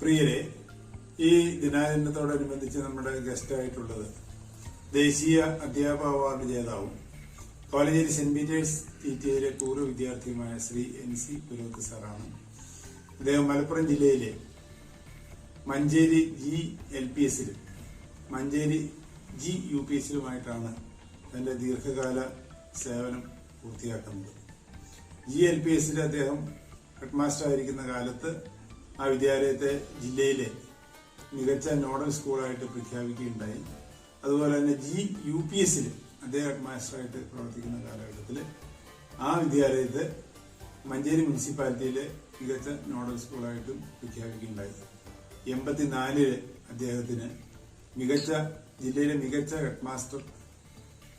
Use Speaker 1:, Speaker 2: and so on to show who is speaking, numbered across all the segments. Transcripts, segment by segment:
Speaker 1: പ്രിയരെ, ഈ ദിനാചരണത്തോടനുബന്ധിച്ച് നമ്മുടെ ഗസ്റ്റായിട്ടുള്ളത് ദേശീയ അധ്യാപക അവാർഡ് ജേതാവും കോളേജിൽ സെന്റ് പീറ്റേഴ്സ് ടിടിഐയിലെ പൂർവ്വ വിദ്യാർത്ഥിയുമായ ശ്രീ NC പുരോഹിത് സാറാണ്. അദ്ദേഹം മലപ്പുറം ജില്ലയിലെ മഞ്ചേരി GLPSലും മഞ്ചേരി GUPSലുമായിട്ടാണ് തന്റെ ദീർഘകാല സേവനം പൂർത്തിയാക്കുന്നത്. GLPSൽ അദ്ദേഹം ഹെഡ്മാസ്റ്റർ ആയിരിക്കുന്ന കാലത്ത് ആ വിദ്യാലയത്തെ ജില്ലയിലെ മികച്ച നോഡൽ സ്കൂളായിട്ട് പ്രഖ്യാപിക്കുകയുണ്ടായി. അതുപോലെ തന്നെ GUPSൽ അദ്ദേഹം ഹെഡ്മാസ്റ്ററായിട്ട് പ്രവർത്തിക്കുന്ന കാലഘട്ടത്തിൽ ആ വിദ്യാലയത്തെ മഞ്ചേരി മുനിസിപ്പാലിറ്റിയിലെ മികച്ച നോഡൽ സ്കൂളായിട്ടും പ്രഖ്യാപിക്കുകയുണ്ടായി. 84 അദ്ദേഹത്തിന് ജില്ലയിലെ മികച്ച ഹെഡ്മാസ്റ്റർ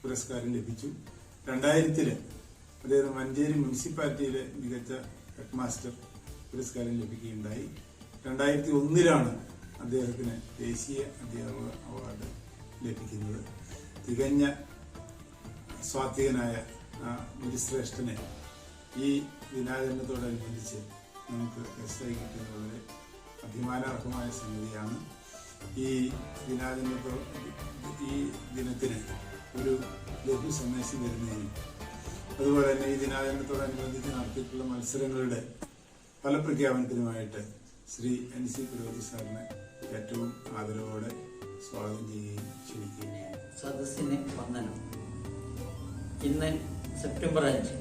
Speaker 1: പുരസ്കാരം ലഭിച്ചു. 2000 അദ്ദേഹം മഞ്ചേരി മുനിസിപ്പാലിറ്റിയിലെ മികച്ച ഹെഡ്മാസ്റ്റർ പുരസ്കാരം ലഭിക്കുകയുണ്ടായി. 2001 അദ്ദേഹത്തിന് ദേശീയ അധ്യാപക അവാർഡ് ലഭിക്കുന്നത്. തികഞ്ഞ സ്വാത്വികനായ ഗുരുശ്രേഷ്ഠനെ ഈ ദിനാചരണത്തോടനുബന്ധിച്ച് നമുക്ക് ഗസ്റ്റായി കിട്ടിയത് വളരെ അഭിമാനാർഹമായ സംഗതിയാണ്. ഈ ദിനത്തിന് ഒരു ലഘു സന്ദേശം വരുന്നതിനും അതുപോലെ തന്നെ ഈ ദിനാചരണത്തോടനുബന്ധിച്ച് നടത്തിയിട്ടുള്ള മത്സരങ്ങളുടെ ഫലപ്രഖ്യാപനത്തിനുമായിട്ട് ശ്രീ NC പുരോഹിത് സാറിനെ ഏറ്റവും ആദരവോടെ സ്വാഗതം ചെയ്യുകയും ക്ഷണിക്കുകയും ചെയ്യും.
Speaker 2: സദസ്സിന് വന്ദനം. ഇന്ന് സെപ്റ്റംബർ 5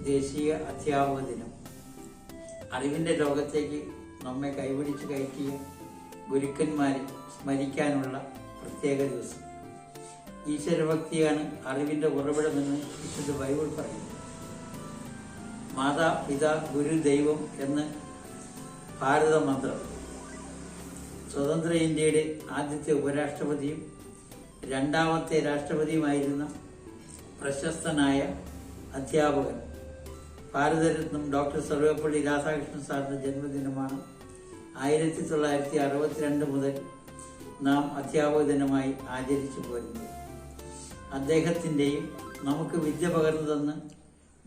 Speaker 2: ദേശീയ അധ്യാപക ദിനം. അറിവിന്റെ ലോകത്തേക്ക് നമ്മെ കൈപിടിച്ച് കയറ്റിയ ഗുരുക്കന്മാരെ സ്മരിക്കാനുള്ള പ്രത്യേക ദിവസം. ഈശ്വരഭക്തിയാണ് അറിവിന്റെ ഉറവിടമെന്ന് വിശുദ്ധ ബൈബിൾ പറയുന്നു. മാതാ പിതാ ഗുരു ദൈവം എന്ന് ഭാരത മന്ത്രം സ്വതന്ത്ര ഇന്ത്യയുടെ ആദ്യത്തെ ഉപരാഷ്ട്രപതിയും രണ്ടാമത്തെ രാഷ്ട്രപതിയുമായിരുന്ന പ്രശസ്തനായ അധ്യാപകൻ ഭാരതരത്നം ഡോക്ടർ സർവപ്പള്ളി രാധാകൃഷ്ണൻ സാറിന്റെ ജന്മദിനമാണ് 1962 മുതൽ നാം അധ്യാപക ദിനമായി ആചരിച്ചു പോരുന്നത്. അദ്ദേഹത്തിൻ്റെയും നമുക്ക് വിദ്യ പകർന്നു തന്ന്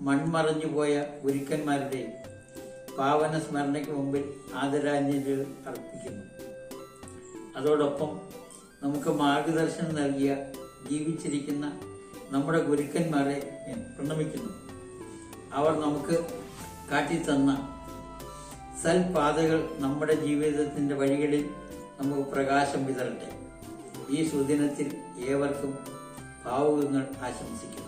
Speaker 2: മൺമറഞ്ഞുപോയ ഗുരുക്കന്മാരുടെയും പാവന സ്മരണയ്ക്ക് മുമ്പിൽ ആദരാഞ്ജലികൾ അർപ്പിക്കുന്നു. അതോടൊപ്പം നമുക്ക് മാർഗദർശനം നൽകിയ ജീവിച്ചിരിക്കുന്ന നമ്മുടെ ഗുരുക്കന്മാരെ പ്രണമിക്കുന്നു. അവർ നമുക്ക് കാട്ടിത്തന്ന സൽപാതകൾ നമ്മുടെ ജീവിതത്തിന്റെ വഴികളിൽ നമുക്ക് പ്രകാശം വിതരട്ടെ. ഈ സുദിനത്തിൽ ഏവർക്കും ഭാവുകങ്ങൾ ആശംസിക്കുന്നു.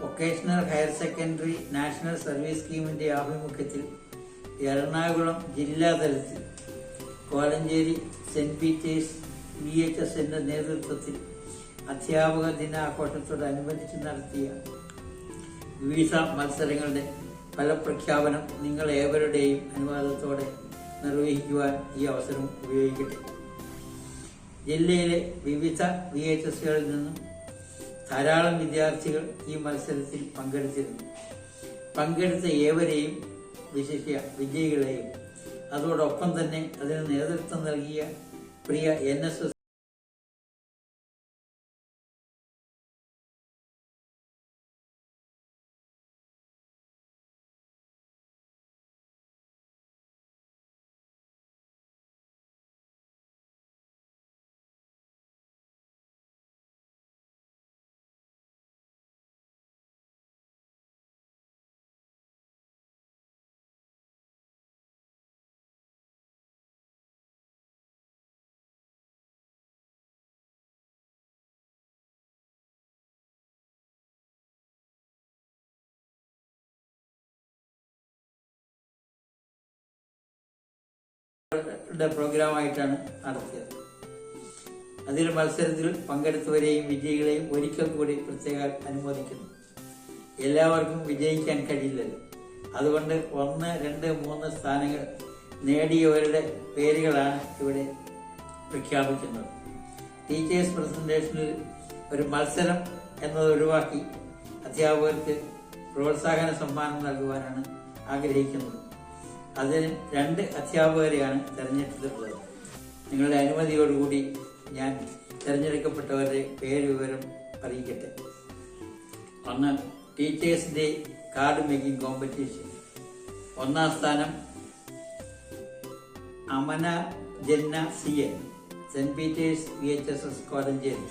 Speaker 2: Vocational higher secondary national service സ്കീമിന്റെ ആഭിമുഖ്യത്തിൽ എറണാകുളം ജില്ലാതലത്തിൽ കോലഞ്ചേരി സെന്റ് പീറ്റേഴ്സ് VHSന്റെ നേതൃത്വത്തിൽ അധ്യാപക ദിനാഘോഷത്തോടനുബന്ധിച്ച് നടത്തിയ വിവിധ മത്സരങ്ങളുടെ ഫലപ്രഖ്യാപനം നിങ്ങൾ ഏവരുടെയും അനുവാദത്തോടെ നിർവഹിക്കുവാൻ ഈ അവസരം ഉപയോഗിക്കട്ടെ. ജില്ലയിലെ വിവിധ VHSകളിൽ നിന്നും ധാരാളം വിദ്യാർത്ഥികൾ ഈ മത്സരത്തിൽ പങ്കെടുത്തിരുന്നു. പങ്കെടുത്ത ഏവരെയും വിശിഷ്യ വിജയികളെയും അതോടൊപ്പം തന്നെ അതിന് നേതൃത്വം നൽകിയ പ്രിയ NSS പ്രോഗ്രാമായിട്ടാണ് നടത്തിയത്. അതിൽ മത്സരത്തിൽ പങ്കെടുത്തവരെയും വിജയികളെയും ഒരിക്കൽ കൂടി പ്രത്യേകം അനുമോദിക്കുന്നു. എല്ലാവർക്കും വിജയിക്കാൻ കഴിയില്ലല്ലോ. അതുകൊണ്ട് 1, 2, 3 സ്ഥാനങ്ങൾ നേടിയവരുടെ പേരുകളാണ് ഇവിടെ പ്രഖ്യാപിക്കുന്നത്. ടീച്ചേഴ്സ് പ്രസന്റേഷനിൽ ഒരു മത്സരം എന്നത് ഒഴിവാക്കി അധ്യാപകർക്ക് പ്രോത്സാഹന സമ്മാനം നൽകുവാനാണ് ആഗ്രഹിക്കുന്നത്. അതിന് 2 അധ്യാപകരെയാണ് തെരഞ്ഞെടുത്തിട്ടുള്ളത്. നിങ്ങളുടെ അനുമതിയോടുകൂടി ഞാൻ തെരഞ്ഞെടുക്കപ്പെട്ടവരുടെ പേര് വിവരം അറിയിക്കട്ടെ. 1. Teachers day card making competition. 1ാം സ്ഥാനം Amana Janna CN, Saint Peter's VHSS Kolenchery.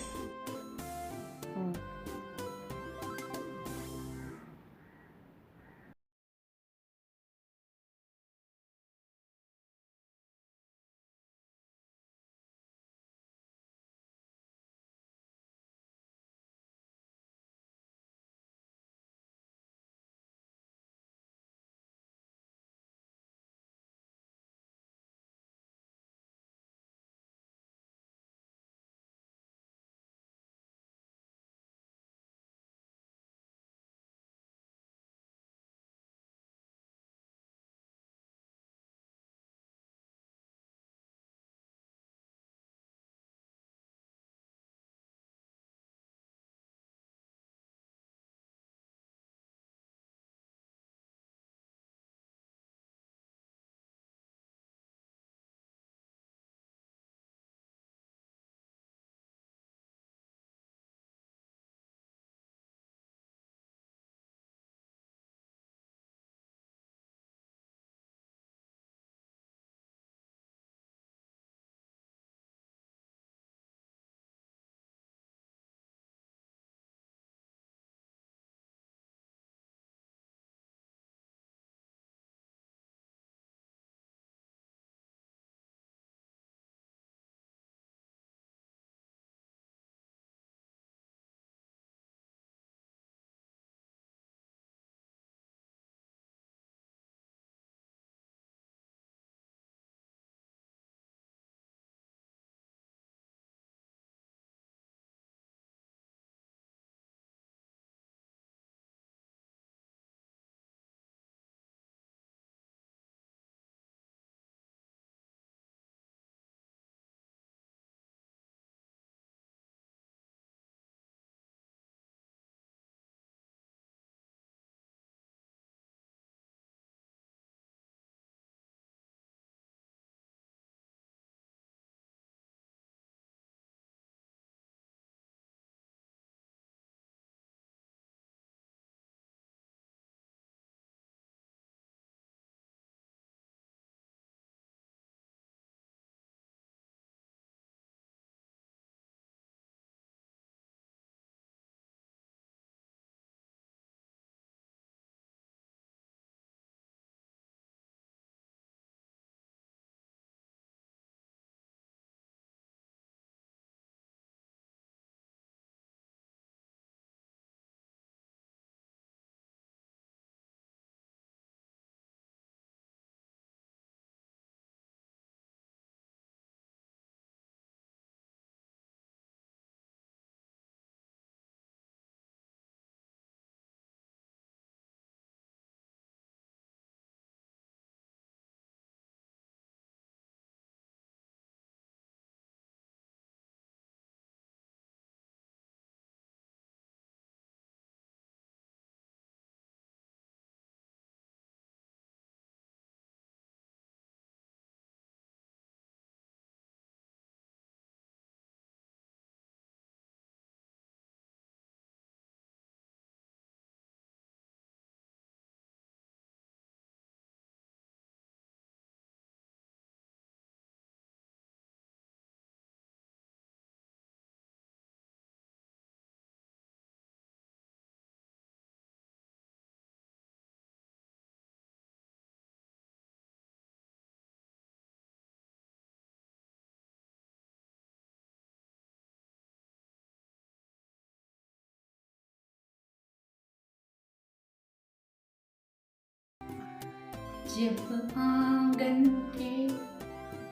Speaker 3: जब आंगन के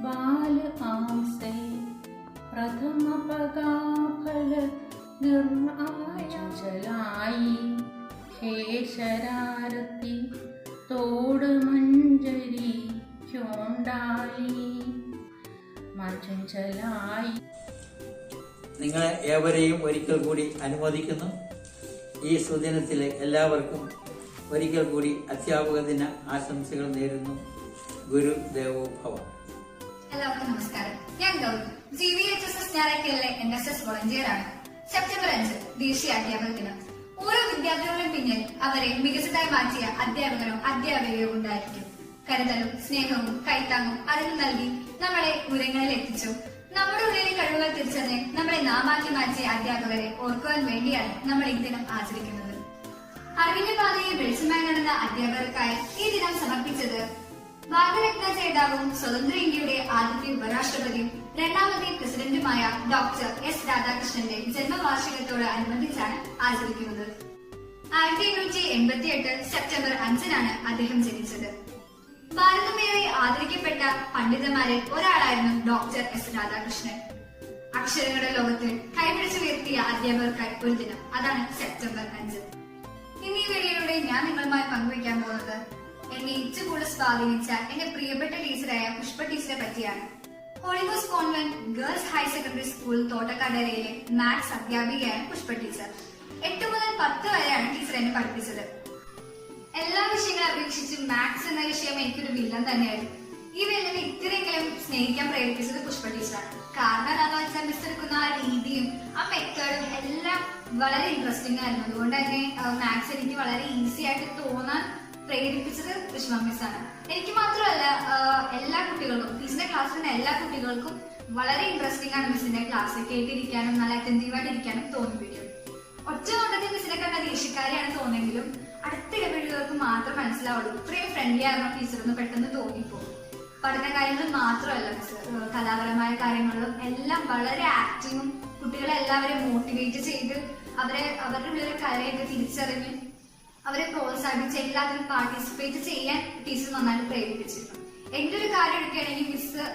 Speaker 3: बाल आसे प्रथम पगा फल निर्माया चलाई हे शरारती तोड़ मंजरी क्योंडाली മഞ്ചലായി.
Speaker 2: നിങ്ങളെ ഏവരെയും ഒരിക്കൽ കൂടി അനുമോദിക്കുന്നു. ഈ സുദിനത്തിലെ എല്ലാവർക്കും ഒരിക്കൽ കൂടി അധ്യാപക ദിന ആശംസകൾ നേരുന്നു. ഗുരു ദേവോ ഭവ.
Speaker 4: എല്ലാവർക്കും നമസ്കാരം. ഞാൻ ഗൗരി, GVHSS ഞായറാഴ്ചയിലെ NSS വോളണ്ടിയറാണ്. സെപ്റ്റംബർ 5 ദേശീയ അധ്യാപക ദിനം. ഓരോ വിദ്യാർത്ഥികളുടെയും പിന്നിൽ അവരെ മികച്ചതായി മാറ്റിയ അധ്യാപകരോ അധ്യാപികയോ ഉണ്ടായിരിക്കും. കരുതലും സ്നേഹവും കൈത്താങ്ങും അറിവ് നൽകി നമ്മളെ ഉയരങ്ങളിൽ എത്തിച്ചു. നമ്മുടെ ഉള്ളിലെ കഴിവുകൾ തിരിച്ചറിഞ്ഞ് നമ്മളെ നാമാക്കി മാറ്റിയ അധ്യാപകരെ ഓർക്കുവാൻ വേണ്ടിയാണ് നമ്മൾ ഈ ദിനം ആചരിക്കുന്നത്. അറിവിന്റെ പാതയിൽ വെളിച്ചമായി നടന്ന അധ്യാപകർക്കായി ഈ ദിനം സമർപ്പിച്ചത് ഭാരതരത്ന ജേതാവും സ്വതന്ത്ര ഇന്ത്യയുടെ ആദ്യത്തെ ഉപരാഷ്ട്രപതിയും രണ്ടാമത്തെ പ്രസിഡന്റുമായ ഡോക്ടർ എസ് രാധാകൃഷ്ണന്റെ ജന്മവാർഷികത്തോട് അനുബന്ധിച്ചാണ് ആചരിക്കുന്നത്. 1888 സെപ്റ്റംബർ 5-നാണ് അദ്ദേഹം ജനിച്ചത്. ഭാരതമേറെ ആദരിക്കപ്പെട്ട പണ്ഡിതന്മാരിൽ ഒരാളായിരുന്നു ഡോക്ടർ എസ് രാധാകൃഷ്ണൻ. അക്ഷരങ്ങളുടെ ലോകത്തിൽ കൈപിടിച്ചുയർത്തിയ അധ്യാപകർക്കായി ഒരു ദിനം, അതാണ് സെപ്റ്റംബർ 5. ഇന്ന് ഈ വീഡിയോയിലൂടെ ഞാൻ നിങ്ങളുമായി പങ്കുവയ്ക്കാൻ പോകുന്നത് എന്നെ ഏറ്റവും കൂടുതൽ സ്വാധീനിച്ച എന്റെ പ്രിയപ്പെട്ട ടീച്ചറായ പുഷ്പ ടീച്ചറെ പറ്റിയാണ്. ഹോളിഗോസ് convent girls higher secondary school തോട്ടക്കാടരയിലെ മാത്സ് അധ്യാപികയാണ് പുഷ്പ ടീച്ചർ. 8 മുതൽ 10 വരെയാണ് ടീച്ചർ എന്നെ പഠിപ്പിച്ചത്. എല്ലാ വിഷയങ്ങളെ അപേക്ഷിച്ച് മാത്സ് എന്ന വിഷയം എനിക്കൊരു വില്ലൻ തന്നെയായിരുന്നു. ഈ വില്ലനെ ഇത്രയെങ്കിലും സ്നേഹിക്കാൻ പ്രേരിപ്പിച്ചത് പുഷ്പ ടീച്ചറാണ്. കാരണം എന്താണെന്ന് വെച്ചാൽ മിസ് എടുക്കുന്ന ആ രീതിയും ആ മെത്തേഡും എല്ലാം വളരെ ഇൻട്രസ്റ്റിംഗ് ആയിരുന്നു. അതുകൊണ്ട് തന്നെ മാത്സ് എനിക്ക് വളരെ ഈസി ആയിട്ട് തോന്നാൻ പ്രേരിപ്പിച്ചത് പുഷ്പ മിസ് ആണ്. എനിക്ക് മാത്രമല്ല, എല്ലാ കുട്ടികൾക്കും, ടീച്ചറിന്റെ ക്ലാസ്സിലുള്ള എല്ലാ കുട്ടികൾക്കും വളരെ ഇൻട്രസ്റ്റിംഗ് ആണ് മിസ്സിന്റെ ക്ലാസ്. കേട്ടിരിക്കാനും നല്ല അറ്റൻറ്റീവായിട്ട് ഇരിക്കാനും തോന്നിപ്പിക്കും. ഒറ്റ നോട്ടത്തിൽ മിസ്സിനെ കണ്ട ദേഷ്യക്കാരിയാണ് തോന്നെങ്കിലും അടുത്ത ഇടപെടലുകൾക്ക് മാത്രം മനസ്സിലാവുള്ളൂ ഇത്രയും ഫ്രണ്ട്ലി ആയിരുന്ന ടീച്ചറെന്ന് പെട്ടെന്ന് തോന്നിപ്പോകും. പഠന കാര്യങ്ങൾ മാത്രമല്ല മിസ്, കലാപരമായ കാര്യങ്ങളിലും എല്ലാം വളരെ ആക്റ്റീവും കുട്ടികളെ എല്ലാവരെയും മോട്ടിവേറ്റ് ചെയ്ത് അവരുടെ ഉള്ളിലെ കലയൊക്കെ തിരിച്ചറിഞ്ഞ് അവരെ പ്രോത്സാഹിപ്പിച്ച് എല്ലാത്തിനും പാർട്ടിസിപ്പേറ്റ് ചെയ്യാൻ ടീച്ചർ നന്നായിട്ട് പ്രേരിപ്പിച്ചിരുന്നു. എന്റെ ഒരു കാര്യം എടുക്കുകയാണെങ്കിൽ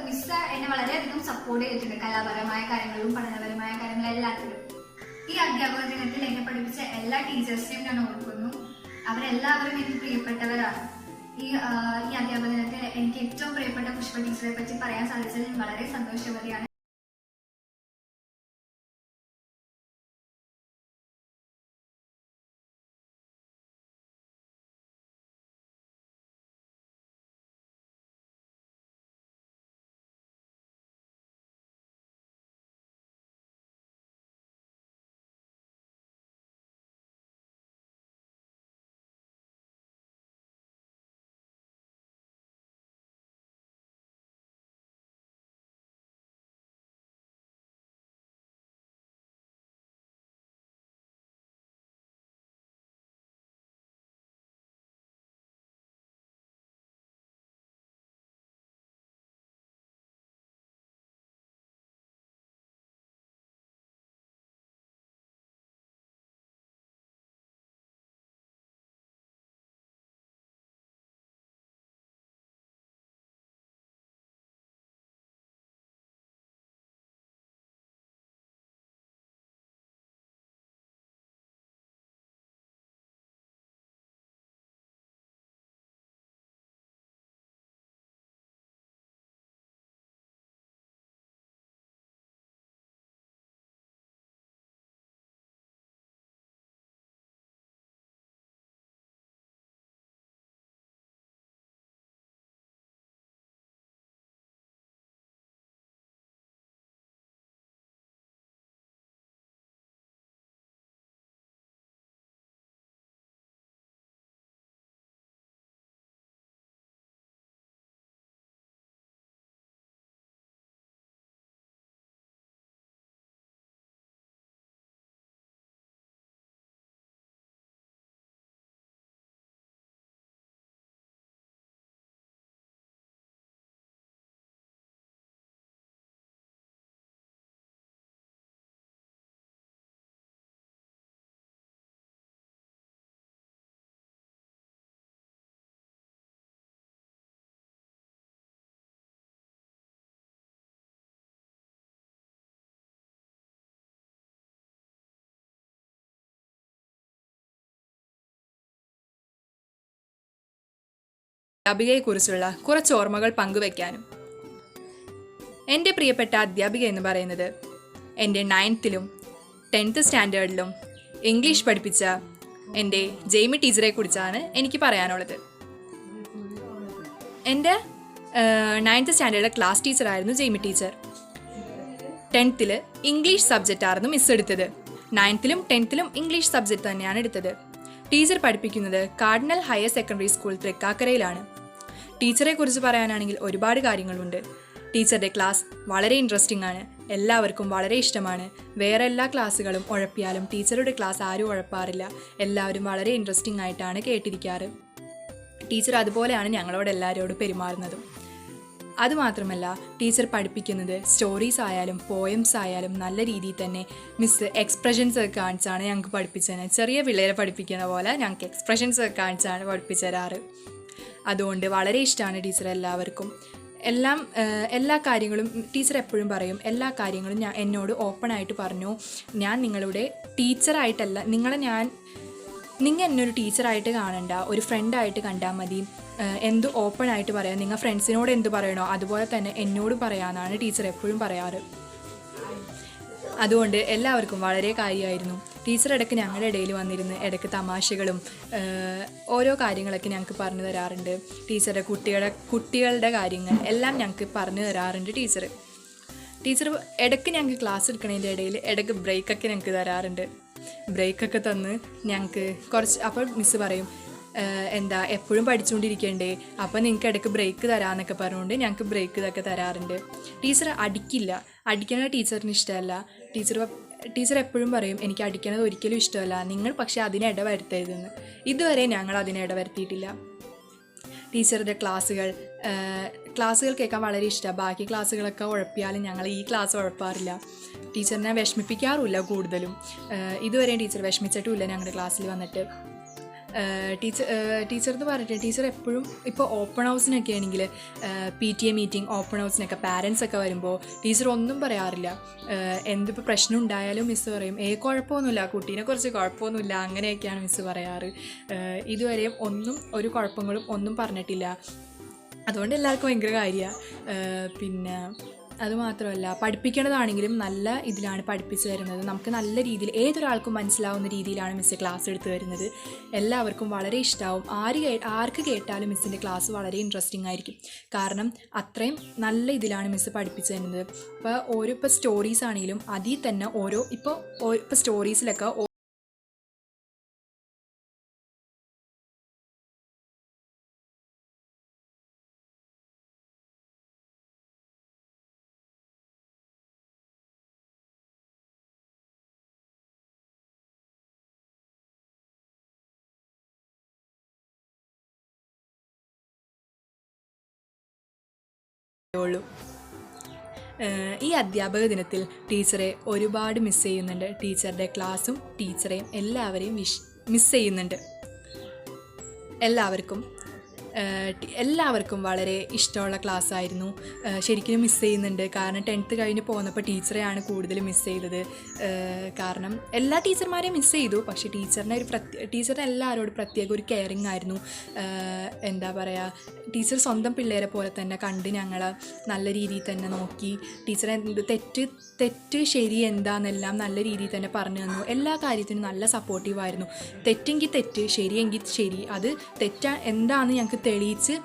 Speaker 4: മിസ് എന്നെ വളരെയധികം സപ്പോർട്ട് ചെയ്തിട്ടുണ്ട് കലാപരമായ കാര്യങ്ങളിലും പഠനപരമായ കാര്യങ്ങളും എല്ലാത്തിലും. ഈ അധ്യാപക ദിനത്തിൽ എന്നെ പഠിപ്പിച്ച എല്ലാ ടീച്ചേഴ്സിനെയും ഞാൻ ഓർക്കുന്നു. അവരെല്ലാവരും എനിക്ക് പ്രിയപ്പെട്ടവരാണ്. ഈ അധ്യാപക ദിനത്തിൽ എനിക്ക് ഏറ്റവും പ്രിയപ്പെട്ട പുഷ്പ ടീച്ചറെ പറ്റി പറയാൻ സാധിച്ചതിൽ ഞാൻ വളരെ സന്തോഷവതിയാണ്.
Speaker 5: അധ്യാപികയെക്കുറിച്ചുള്ള കുറച്ച് ഓർമ്മകൾ പങ്കുവയ്ക്കാനും. എൻ്റെ പ്രിയപ്പെട്ട അധ്യാപിക എന്ന് പറയുന്നത് എൻ്റെ 9th-ലും 10th സ്റ്റാൻഡേർഡിലും ഇംഗ്ലീഷ് പഠിപ്പിച്ച എൻ്റെ ജെയ്മി ടീച്ചറെ കുറിച്ചാണ് എനിക്ക് പറയാനുള്ളത്. എൻ്റെ 9th സ്റ്റാൻഡേർഡിലെ ക്ലാസ് ടീച്ചറായിരുന്നു ജെയ്മി ടീച്ചർ. 10th-ൽ ഇംഗ്ലീഷ് സബ്ജക്റ്റായിരുന്നു മിസ് എടുത്തത്. 9th-ലും 10th-ലും ഇംഗ്ലീഷ് സബ്ജക്റ്റ് തന്നെയാണ് എടുത്തത്. ടീച്ചർ പഠിപ്പിക്കുന്നത് കാർഡിനൽ ഹയർ സെക്കൻഡറി സ്കൂൾ തൃക്കാക്കരയിലാണ്. ടീച്ചറെ കുറിച്ച് പറയാനാണെങ്കിൽ ഒരുപാട് കാര്യങ്ങളുണ്ട്. ടീച്ചറുടെ ക്ലാസ് വളരെ ഇൻട്രസ്റ്റിംഗ് ആണ്, എല്ലാവർക്കും വളരെ ഇഷ്ടമാണ്. വേറെ എല്ലാ ക്ലാസ്സുകളും ഉഴപ്പിയാലും ടീച്ചറുടെ ക്ലാസ് ആരും ഉഴപ്പാറില്ല. എല്ലാവരും വളരെ ഇൻട്രസ്റ്റിംഗ് ആയിട്ടാണ് കേട്ടിരിക്കാറ്. ടീച്ചർ അതുപോലെയാണ് ഞങ്ങളോട് എല്ലാവരോടും പെരുമാറുന്നതും. അതുമാത്രമല്ല, ടീച്ചർ പഠിപ്പിക്കുന്നത് സ്റ്റോറീസ് ആയാലും പോയംസ് ആയാലും നല്ല രീതിയിൽ തന്നെ മിസ്സ് എക്സ്പ്രഷൻസ് ഒക്കെ കാണിച്ചാണ് ഞങ്ങൾക്ക് പഠിപ്പിച്ചത്. ചെറിയ പിള്ളേരെ പഠിപ്പിക്കുന്ന പോലെ ഞങ്ങൾക്ക് എക്സ്പ്രഷൻസ് ഒക്കെ കാണിച്ചാണ് പഠിപ്പിച്ചു തരാറ്. അതുകൊണ്ട് വളരെ ഇഷ്ടമാണ് ടീച്ചർ എല്ലാവർക്കും. എല്ലാ കാര്യങ്ങളും ടീച്ചർ എപ്പോഴും പറയും, എല്ലാ കാര്യങ്ങളും എന്നോട് ഓപ്പണായിട്ട് പറഞ്ഞു. ഞാൻ നിങ്ങളുടെ ടീച്ചറായിട്ടല്ല, നിങ്ങൾ എന്നെ ഒരു ടീച്ചറായിട്ട് കാണണ്ട, ഒരു ഫ്രണ്ടായിട്ട് കണ്ടാൽ മതി. എന്ത് ഓപ്പണായിട്ട് പറയാം, നിങ്ങൾ ഫ്രണ്ട്സിനോട് എന്ത് പറയണോ അതുപോലെ തന്നെ എന്നോട് പറയാമെന്നാണ് ടീച്ചർ എപ്പോഴും പറയാറ്. അതുകൊണ്ട് എല്ലാവർക്കും വളരെ കാര്യമായിരുന്നു. ടീച്ചർ ഇടയ്ക്ക് ഞങ്ങളുടെ ഇടയിൽ വന്നിരുന്ന് ഇടയ്ക്ക് തമാശകളും ഓരോ കാര്യങ്ങളൊക്കെ ഞങ്ങൾക്ക് പറഞ്ഞു തരാറുണ്ട്. ടീച്ചറുടെ കുട്ടികളുടെ കാര്യങ്ങൾ എല്ലാം ഞങ്ങൾക്ക് പറഞ്ഞു തരാറുണ്ട് ടീച്ചർ. ഇടയ്ക്ക് ഞങ്ങൾക്ക് ക്ലാസ് എടുക്കണതിൻ്റെ ഇടയിൽ ഇടയ്ക്ക് ബ്രേക്കൊക്കെ ഞങ്ങൾക്ക് തരാറുണ്ട്. ബ്രേക്കൊക്കെ തന്ന് ഞങ്ങൾക്ക് അപ്പോൾ മിസ്സ് പറയും, എപ്പോഴും പഠിച്ചുകൊണ്ടിരിക്കണ്ടേ, അപ്പോൾ നിങ്ങൾക്ക് ഇടയ്ക്ക് ബ്രേക്ക് തരാമെന്നൊക്കെ പറഞ്ഞുകൊണ്ട് ഞങ്ങൾക്ക് ബ്രേക്ക് ഇതൊക്കെ തരാറുണ്ട്. ടീച്ചർ അടിക്കണത് ടീച്ചറിന് ഇഷ്ടമല്ല. ടീച്ചർ എപ്പോഴും പറയും, എനിക്ക് അടിക്കണത് ഒരിക്കലും ഇഷ്ടമല്ല, നിങ്ങൾ പക്ഷേ അതിനെ ഇടവരുത്തരുതെന്ന്. ഇതുവരെ ഞങ്ങൾ അതിനെ ഇടവരുത്തിയിട്ടില്ല. ടീച്ചറുടെ ക്ലാസ്സുകൾ കേൾക്കാൻ വളരെ ഇഷ്ടമാണ്. ബാക്കി ക്ലാസ്സുകളൊക്കെ ഉഴപ്പിയാലും ഞങ്ങൾ ഈ ക്ലാസ് ഉഴപ്പാറില്ല. ടീച്ചറിനെ വിഷമിപ്പിക്കാറുമില്ല കൂടുതലും. ഇതുവരെയും ടീച്ചർ വിഷമിച്ചിട്ടുമില്ല ഞങ്ങളുടെ ക്ലാസ്സിൽ വന്നിട്ട്. ടീച്ചർ എന്ന് പറഞ്ഞിട്ട് ടീച്ചർ എപ്പോഴും ഇപ്പോൾ ഓപ്പൺ ഹൗസിനൊക്കെ ആണെങ്കിൽ PTA മീറ്റിംഗ്, ഓപ്പൺ ഹൗസിനൊക്കെ പാരൻസൊക്കെ വരുമ്പോൾ ടീച്ചർ ഒന്നും പറയാറില്ല. എന്തിപ്പോൾ പ്രശ്നം ഉണ്ടായാലും മിസ്സ് പറയും, കുഴപ്പമൊന്നുമില്ല, കുട്ടീനെ കുറിച്ച് കുഴപ്പമൊന്നുമില്ല, അങ്ങനെയൊക്കെയാണ് മിസ്സ് പറയാറ്. ഇതുവരെയും ഒരു കുഴപ്പങ്ങളും ഒന്നും പറഞ്ഞിട്ടില്ല. അതുകൊണ്ട് എല്ലാവർക്കും ഭയങ്കര കാര്യമാണ്. പിന്നെ അതുമാത്രമല്ല, പഠിപ്പിക്കേണ്ടതാണെങ്കിലും നല്ല ഇതിലാണ് പഠിപ്പിച്ചു തരുന്നത്. നമുക്ക് നല്ല രീതിയിൽ ഏതൊരാൾക്കും മനസ്സിലാവുന്ന രീതിയിലാണ് മിസ്സ് ക്ലാസ് എടുത്തു തരുന്നത്. എല്ലാവർക്കും വളരെ ഇഷ്ടമാവും. ആർക്ക് കേട്ടാലും മിസ്സിൻ്റെ ക്ലാസ് വളരെ ഇൻട്രസ്റ്റിംഗ് ആയിരിക്കും. കാരണം അത്രയും നല്ല ഇതിലാണ് മിസ്സ് പഠിപ്പിച്ചു തരുന്നത്. ഇപ്പോൾ സ്റ്റോറീസ് ആണെങ്കിലും അതിൽ തന്നെ ഇപ്പോൾ സ്റ്റോറീസിലൊക്കെ ഉള്ളൂ. ഈ അധ്യാപക ദിനത്തിൽ ടീച്ചറെ ഒരുപാട് മിസ് ചെയ്യുന്നുണ്ട്. ടീച്ചറുടെ ക്ലാസ്സും ടീച്ചറെയും എല്ലാവരെയും മിസ് ചെയ്യുന്നുണ്ട്. എല്ലാവർക്കും വളരെ ഇഷ്ടമുള്ള ക്ലാസ് ആയിരുന്നു. ശരിക്കും മിസ് ചെയ്യുന്നുണ്ട്. കാരണം 10th കഴിഞ്ഞ് പോന്നപ്പോൾ ടീച്ചറെയാണ് കൂടുതൽ മിസ് ചെയ്തത്. കാരണം എല്ലാ ടീച്ചർമാരെയും മിസ് ചെയ്തു, പക്ഷേ ടീച്ചറിന് എല്ലാവരോടും പ്രത്യേക ഒരു കെയറിങ് ആയിരുന്നു. എന്താ പറയുക, ടീച്ചർ സ്വന്തം പിള്ളേരെ പോലെ തന്നെ കണ്ട് ഞങ്ങളെ നല്ല രീതിയിൽ തന്നെ നോക്കി. ടീച്ചറെ തെറ്റ് ശരി എന്താണെന്നെല്ലാം നല്ല രീതിയിൽ തന്നെ പറഞ്ഞു തന്നു. എല്ലാ കാര്യത്തിനും നല്ല സപ്പോർട്ടീവായിരുന്നു. തെറ്റെങ്കിൽ തെറ്റ്, ശരിയെങ്കിൽ ശരി, അത് എന്താണെന്ന് ഞങ്ങൾക്ക് തെളിയിച്ച്